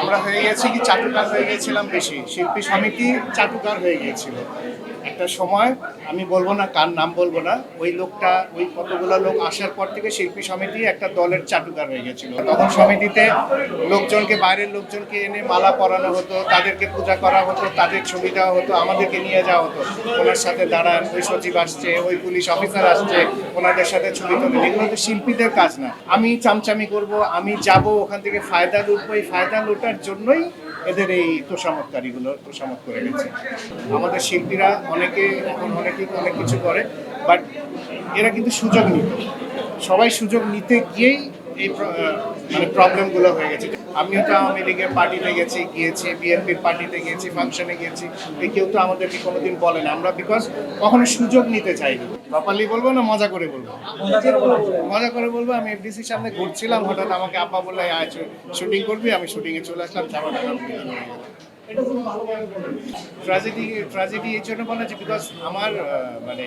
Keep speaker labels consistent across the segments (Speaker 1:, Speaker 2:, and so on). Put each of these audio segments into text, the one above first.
Speaker 1: আমরা হয়ে গেছি কি চাটুকার হয়ে গেছিলাম বেশি, শিল্পী সমিতি চাটুকার হয়ে গিয়েছিল একটা সময়। আমি বলবো না, কার নাম বলবো না, ওই লোকটা, ওই কতগুলো লোক আসার পর থেকে শিল্পী সমিতি একটা দলের চাটুকার হয়ে গেছিল। তখন সমিতিতে লোকজনকে, বাইরের লোকজনকে এনে মালা পরানো হতো, তাদেরকে পূজা করা হতো, তাদের ছবি দেওয়া হতো, আমাদেরকে নিয়ে যাওয়া হতো, ওনার সাথে দাঁড়ান, ওই সচিব আসছে, ওই পুলিশ অফিসার আসছে, ওনাদের সাথে ছবি তোলেন। এগুলো তো শিল্পীদের কাজ না। আমি চামচামি করব, আমি যাব ওখান থেকে ফায়দা লুটবো, এই ফায়দা লুটার জন্যই এদের এই তোষামতকারীগুলো তোষামত করে গেছে। আমাদের শিল্পীরা এখন অনেকেই অনেক কিছু করে, বাট এরা কিন্তু সুযোগ নিত। সবাই সুযোগ নিতে গিয়েই এই মানে প্রবলেমগুলো হয়ে গেছে। আমিও তো আওয়ামী লীগের পার্টিতে গিয়েছি, বিএনপির পার্টিতে গিয়েছি, ফাংশনে গিয়েছি, কেউ তো আমাদেরকে কোনোদিন বলে না। আমরা বিকজ কখনো সুযোগ নিতে চাইনি। প্রপারলি বলবো না মজা করে বলবো? মজা করে বলবো। আমি এফডিসির সামনে ঘুরছিলাম, হঠাৎ আমাকে আব্বা বললো আয় শুটিং করবি, আমি শুটিংয়ে চলে আসলাম। ট্র্যাজেডি এই জন্য বলা যে বিকজ আমার মানে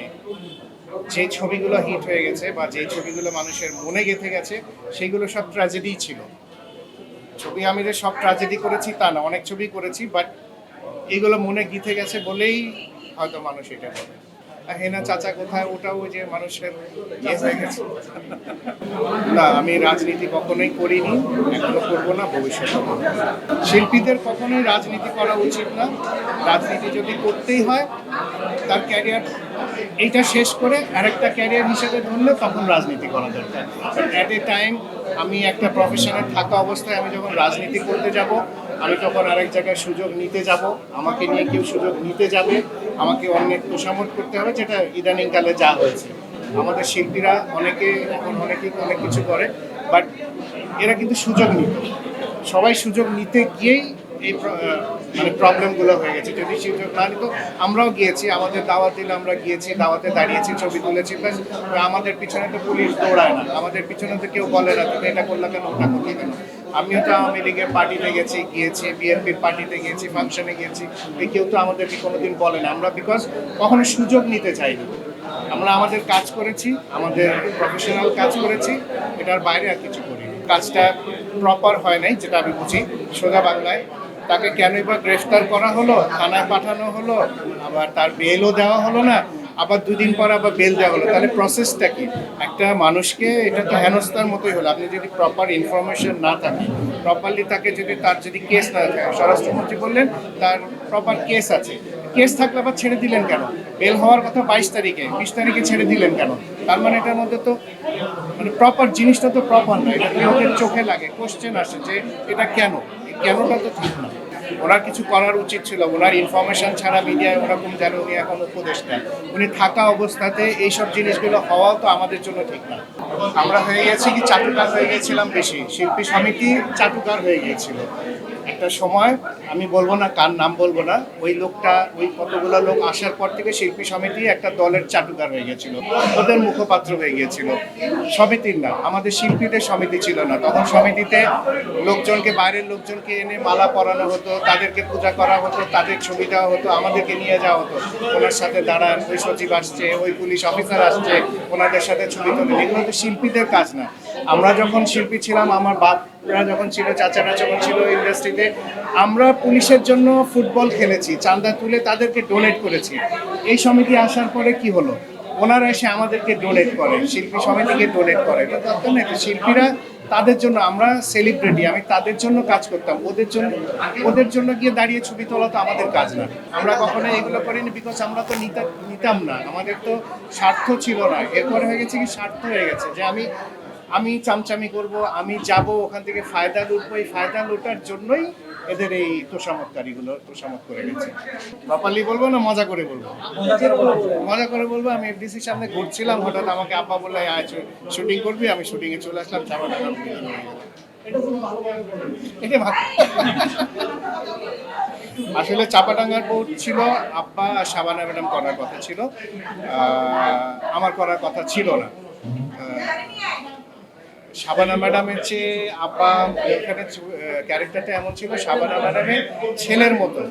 Speaker 1: যে ছবিগুলো হিট হয়ে গেছে বা যে ছবিগুলো মানুষের মনে গেঁথে গেছে, সেইগুলো সব ট্র্যাজেডিই ছিল। ছবি আমি যে সব ট্র্যাজেডি করেছি তা না, অনেক ছবি করেছি, বাট এগুলো মনে গেঁথে গেছে বলেই হয়তো মানুষ এটা বলে। হেনা চাচা কোথায়, ওটাও যে মানুষের ইয়ে হয়ে গেছে। না, আমি রাজনীতি কখনোই করিনি, এখনো করবো না, ভবিষ্যতে করবো না। শিল্পীদের কখনোই রাজনীতি করা উচিত না। রাজনীতি যদি করতেই হয়, তার ক্যারিয়ার এইটা শেষ করে আরেকটা ক্যারিয়ার হিসেবে ধরলে তখন রাজনীতি করা দরকার। বাট অ্যাট এ টাইম আমি একটা প্রফেশনে থাকা অবস্থায় আমি যখন রাজনীতি করতে যাব, আমি তখন আরেক জায়গায় সুযোগ নিতে যাব, আমাকে নিয়ে কেউ সুযোগ নিতে যাবে, আমাকে অনেক তোষামত করতে হবে, যেটা ইদানিংকালে যা হয়েছে। আমাদের শিল্পীরা এখন অনেকেই অনেক কিছু করে, বাট এরা কিন্তু সুযোগ নিত। সবাই সুযোগ নিতে গিয়েই এই মানে প্রবলেমগুলো হয়ে গেছে। যদি সুযোগ না নিত, আমরাও গিয়েছি, আমাদের দাওয়াত দিলে আমরা গিয়েছি, দাওয়াতে দাঁড়িয়েছি, ছবি তুলেছি, ব্যাস। আমাদের পিছনে তো পুলিশ দৌড়ায় না, আমাদের পিছনে তো কেউ বলে না তুমি এটা করলে কেন, ওটা করলে কেন। আমিও তো আওয়ামী লীগের পার্টিতে গিয়েছি, বিএনপির পার্টিতে গিয়েছি, ফাংশনে গিয়েছি, কেউ তো আমাদেরকে কোনোদিন বলে না। আমরা বিকজ কখনো সুযোগ নিতে চাইনি। আমরা আমাদের কাজ করেছি, আমাদের প্রফেশনাল কাজ করেছি, এটার বাইরে আর কিছু করি। কাজটা প্রপার হয় নাই, যেটা আমি বুঝি। সোজা বাংলায় তাকে কেনই বা গ্রেফতার করা হলো, থানায় পাঠানো হলো, আবার তার বেলও দেওয়া হলো না, আবার দুদিন পর আবার বেল দেওয়া হলো। তাহলে প্রসেসটা কি? একটা মানুষকে, এটা তো হেনস্থার মতোই হলো। আপনি যদি প্রপার ইনফরমেশন না থাকে, প্রপারলি তাকে যদি, তার যদি কেস না থাকে, স্বরাষ্ট্রমন্ত্রী বললেন তার প্রপার কেস আছে, কেস থাকলে আবার ছেড়ে দিলেন কেন? বেল হওয়ার কথা 22 তারিখে, 20 তারিখে ছেড়ে দিলেন কেন? তার মানে এটার মধ্যে তো মানে প্রপার জিনিসটা তো প্রপার না। এটা লোকের চোখে লাগে, কোশ্চেন আসে যে এটা কেন, এই কেনটা তো ঠিক না। ওনার কিছু করার উচিত ছিল। ওনার ইনফরমেশন ছাড়া মিডিয়ায় ওরকম যেন, উনি এখন উপদেষ্টা, উনি থাকা অবস্থাতে এইসব জিনিসগুলো হওয়াও তো আমাদের জন্য ঠিক না। আমরা হয়ে গেছি কি চাটুকার হয়ে গেছিলাম বেশি, শিল্পী সমিতি চাটুকার হয়ে গিয়েছিল একটা সময়। আমি বলবো না, কার নাম বলবো না, ওই লোকটা, ওই কতগুলো লোক আসার পর থেকে শিল্পী সমিতি একটা দলের চাটুকার হয়ে গেছিল, ওদের মুখপাত্র হয়ে গিয়েছিল। সমিতির না, আমাদের শিল্পীদের সমিতি ছিল না। তখন সমিতিতে লোকজনকে, বাইরের লোকজনকে এনে মালা পরানো হতো, তাদেরকে পূজা করা হতো, তাদের ছবি দেওয়া হতো, আমাদেরকে নিয়ে যাওয়া হতো, ওনার সাথে দাঁড়ান, ওই সচিব আসছে, ওই পুলিশ অফিসার আসছে, ওনাদের সাথে ছবি তোলেন। এগুলো তো শিল্পীদের কাজ না। আমরা যখন শিল্পী ছিলাম, আমার বাপরা যখন ছিল, চাচারা যখন ছিল ইন্ডাস্ট্রিতে, আমরা পুলিশের জন্য ফুটবল খেলেছি, চাঁদা তুলে তাদেরকে ডোনেট করেছি। এই সমিতি আসার পরে কি হলো? ওনারা এসে আমাদেরকে ডোনেট করে, শিল্পী সমিতিকে ডোনেট করে। এটা দরকার না। শিল্পীরা তাদের জন্য, আমরা সেলিব্রিটি, আমি তাদের জন্য কাজ করতাম, ওদের জন্য গিয়ে দাঁড়িয়ে ছবি তোলা তো আমাদের কাজ না। আমরা কখনো এগুলো করিনি, বিকজ আমরা তো নিতাম না, আমাদের তো স্বার্থ ছিল না। এরপরে হয়ে গেছে কি, স্বার্থ হয়ে গেছে যে আমি চামচামি করব, আমি যাব ওখান থেকে ফায়দা লুটবো, এই ফায়দা লুটার জন্যই এদের এই তোষামতকারীগুলো তোষামত করে গেছে। প্রপারলি বলবো না মজা করে বলবো? মজা করে বলবো। আমি এফডিসির সামনে ঘুরছিলাম, হঠাৎ আমাকে আব্বা বললো আয় শুটিং করবি, আমি শুটিংয়ে চলে আসলাম। এটা আসলে চাপাডাঙ্গার বোর্ড ছিল, আব্বা আর শাবানা ম্যাডাম করার কথা ছিল, আমার করার কথা ছিল না। শাবানা ম্যাডামের চেয়ে আব্বা, এখানে ক্যারেক্টারটা এমন ছিল, শাবানা ম্যাডামের ছেলের মতো।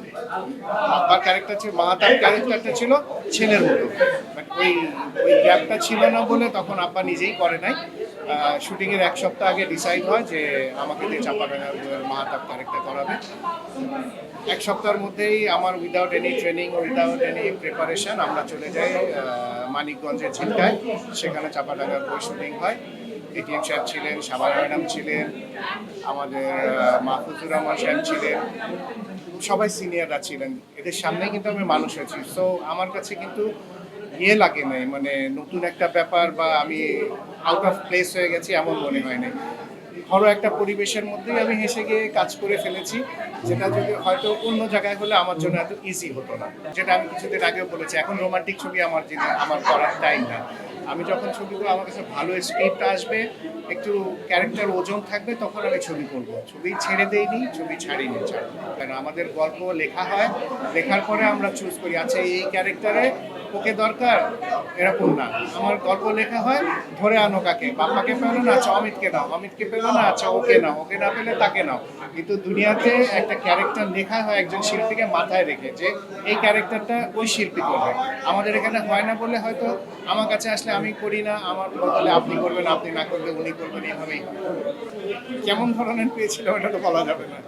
Speaker 1: আব্বার ক্যারেক্টার ছিল, মাহাতার ক্যারেক্টারটা ছিল ছেলের মতো। বাট ওই গ্যাপটা ছিল না বলে তখন আব্বা নিজেই করে নাই। শুটিংয়ের এক সপ্তাহ আগে ডিসাইড হয় যে আমাকে দিয়ে চাপাডাঙ্গার মাহাতাব ক্যারেক্টার করাবে। এক সপ্তাহের মধ্যেই আমার without any training, without any preparation আমরা চলে যাই মানিকগঞ্জের ঝিলটায়। সেখানে চাপাডাঙ্গার বই শুটিং হয়। এটিএম সাহেব ছিলেন, শাবানা ম্যাডাম ছিলেন, আমাদের মাহফুজুর রহমান সাহেব ছিলেন, সবাই সিনিয়ররা ছিলেন। এদের সামনেই কিন্তু আমি মানুষ হয়েছি। সো আমার কাছে কিন্তু লাগে নাই, মানে নতুন একটা ব্যাপার বা আমি আউট অফ প্লেস হয়ে গেছি এমন মনে হয় নাই। ঘরোয়া একটা পরিবেশের মধ্যেই আমি হেসে গিয়ে কাজ করে ফেলেছি, যেটা যদি হয়তো অন্য জায়গায় হলে আমার জন্য এত ইজি হতো না। যেটা আমি কিছুদিন আগেও বলেছি, এখন রোমান্টিক ছবি আমার করার টাইম না। আমি যখন ছবিগুলো আমার কাছে ভালো স্ক্রিপ্ট আসবে, একটু ক্যারেক্টার ওজন থাকবে, তখন আমি ছবি করব। ছবি ছেড়ে দেইনি, ছবি ছাড়িনি। কেন আমাদের গল্প লেখা হয়, লেখার পরে আমরা চুজ করি আচ্ছা এই ক্যারেক্টারে ওকে দরকার, এরকম না। আমার গল্প লেখা হয়, ধরে আনো কাকে, বাপ্পাকে পেলো না, আচ্ছা অমিতকে নাও, অমিতকে পেলো না, আচ্ছা ওকে নাও, ওকে না পেলে তাকে নাও। কিন্তু দুনিয়াতে একটা ক্যারেক্টার লেখা হয় একজন শিল্পীকে মাথায় রেখে, যে এই ক্যারেক্টারটা ওই শিল্পী করবে। আমাদের এখানে হয় না বলে হয়তো আমার কাছে আসলে আমি করি না, আমার বদলে আপনি করবেন, আপনি না করলে উনি করবেন, এইভাবেই। কেমন ধরনের পেয়েছিল ওটা তো বলা যাবে না।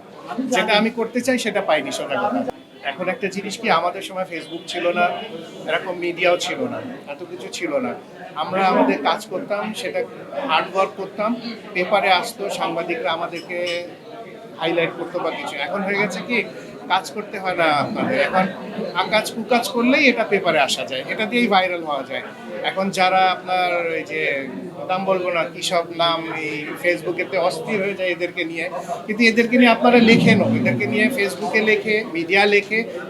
Speaker 1: যেটা আমি করতে চাই সেটা পাইনি, সোজা কথা। এখন একটা জিনিস কি, আমাদের সময় ফেসবুক ছিল না, এরকম মিডিয়াও ছিল না, এত কিছু ছিল না। আমরা আমাদের কাজ করতাম, সেটা হার্ড ওয়ার্ক করতাম, পেপারে আসতো, সাংবাদিকরা আমাদেরকে হাইলাইট করতো বা কিছু। এখন হয়ে গেছে কি, কাজ করতে হয় না আপনাদের, এখন আকাজ কুকাজ করলেই এটা পেপারে আসা যায়, এটা দিয়েই ভাইরাল হওয়া যায়। এখন যারা আপনার এই যে নাম বলবো না কি সব নাম, এই ফেসবুকেতে অস্থির হয়ে যায় এদেরকে নিয়ে, কিন্তু এদেরকে নিয়ে আপনারা লেখেনও, এদেরকে নিয়ে ফেসবুকে লেখে, মিডিয়া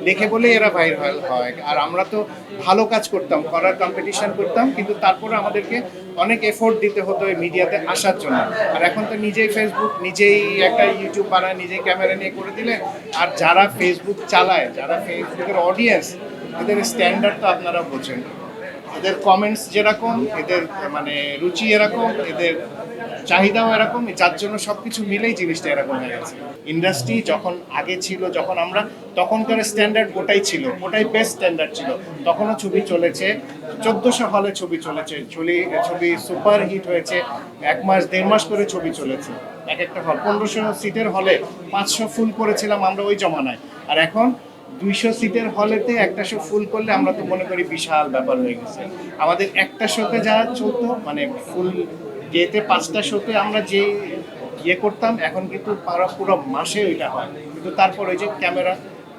Speaker 1: লেখে বলে এরা ভাইরাল হয়। আর আমরা তো ভালো কাজ করতাম, করার কম্পিটিশন করতাম, কিন্তু তারপরে আমাদেরকে অনেক এফোর্ট দিতে হতো এই মিডিয়াতে আসার জন্য। আর এখন তো নিজেই ফেসবুক, নিজেই একটা ইউটিউব বানায়, নিজেই ক্যামেরা নিয়ে করে দিলে। আর যারা ফেসবুক চালায়, যারা ফেসবুকের অডিয়েন্স, এদের স্ট্যান্ডার্ড তো আপনারা বোঝেন, এদের কমেন্টস যেরকম, এদের মানে রুচি এরকম, এদের চাহিদাও এরকম, যার জন্য সবকিছু মিলেই জিনিসটা এরকম হয়ে গেছে। ইন্ডাস্ট্রি যখন আগে ছিল, যখন আমরা তখনকার স্ট্যান্ডার্ড ওটাই ছিল, ওটাই বেস্ট স্ট্যান্ডার্ড ছিল। তখনও ছবি চলেছে, 1400 হলে ছবি চলেছে, ছবি সুপার হিট হয়েছে, 1 মাস 1.5 মাস করে ছবি চলেছে। এক একটা হল 1500 সিটের হলে 500 ফুল করেছিলাম আমরা ওই জমানায়। আর এখন 200 সিটের হলেতে একটা শো ফুল করলে আমরা তো মনে করি বিশাল ব্যাপার হয়ে গেছে। আমাদের একটা শোতে যা চলতো, মানে ফুল ডেতে 5টা শোতে আমরা যে ইয়ে করতাম, এখন কিন্তু পুরো মাসে ওইটা হয়। কিন্তু তারপর ওই যে ক্যামেরা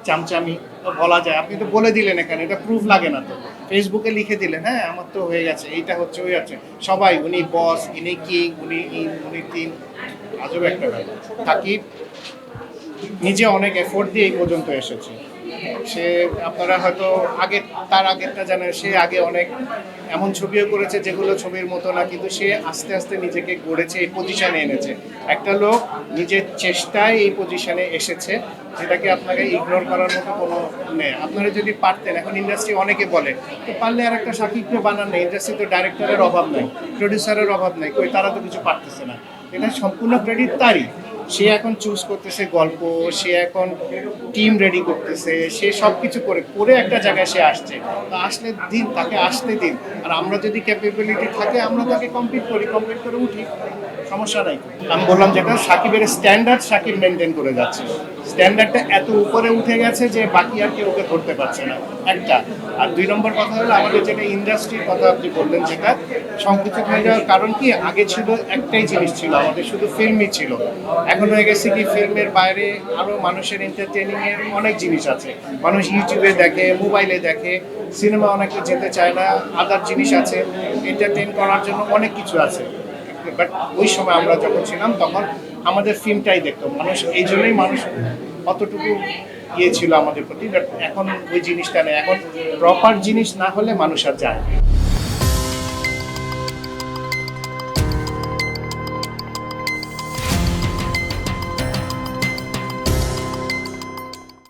Speaker 1: চামচামি তো বলা যায়, আপনি তো বলে দিলেন এখানে, এটা প্রুফ লাগে না তো, ফেসবুকে লিখে দিলেন হ্যাঁ আমার তো হয়ে গেছে, এইটা হচ্ছে ওই আছে, সবাই উনি বস, ইনি কিং, উনি তিন। আজব একটা ব্যাপার। সাকিব নিজে অনেক এফোর্ট দিয়ে এই পর্যন্ত এসেছে। সে আপনারা হয়তো তার আগেরটা জানেন, সে আগে অনেক এমন ছবিও করেছে যেগুলো ছবির মতো না, কিন্তু সে আস্তে আস্তে নিজেকে গড়েছে, এই পজিশনে এনেছে। একটা লোক নিজের চেষ্টায় এই পজিশনে এসেছে, যেটাকে আপনাকে ইগনোর করার মতো কোনো নেই। আপনারা যদি পারতেন, এখন ইন্ডাস্ট্রি অনেকে বলে তো পারলে আর একটা সাকিবকে বানান নেই, ইন্ডাস্ট্রি তো ডাইরেক্টরের অভাব নাই, প্রডিউসারের অভাব নাই, কই তারা তো কিছু পারতেছে না। এটা সম্পূর্ণ ক্রেডিট তারই। সে এখন চুজ করতেছে গল্প, সে এখন টিম রেডি করতেছে, সে সব কিছু করে একটা জায়গায় সে আসছে। তো আসলে দিন, তাকে আসতে দিন। আর আমরা যদি ক্যাপাবিলিটি থাকে, আমরা তাকে কমপ্লিট করে উঠি, সমস্যা নাই। আমি বললাম যেটা, সাকিবের স্ট্যান্ডার্ড সাকিব মেনটেন করে যাচ্ছে, স্ট্যান্ডার্ডটা এত উপরে উঠে গেছে যে বাকি আর কেউ ওকে ধরতে পারছে না, একটা। আর 2 নম্বর কথা হলো, আমাদের যেটা ইন্ডাস্ট্রির কথা আপনি বললেন, যেটা সংকুচিত হয়ে যাওয়ার কারণ কি, আগে ছিল একটাই জিনিস ছিল, আমাদের শুধু ফিল্মই ছিল। এখন হয়ে গেছে কি, ফিল্মের বাইরে আরও মানুষের এন্টারটেনিংয়ের অনেক জিনিস আছে। মানুষ ইউটিউবে দেখে, মোবাইলে দেখে, সিনেমা অনেকে যেতে চায় না, আদার জিনিস আছে, এন্টারটেইন করার জন্য অনেক কিছু আছে। বাট ওই সময় আমরা যখন ছিলাম, তখন আমাদের ফিল্মটাই দেখতো মানুষ, এই জন্যই মানুষ অতটুকু ইয়ে ছিল আমাদের প্রতি। বাট এখন ওই জিনিসটা নেই, এখন প্রপার জিনিস না হলে মানুষ আর যায়।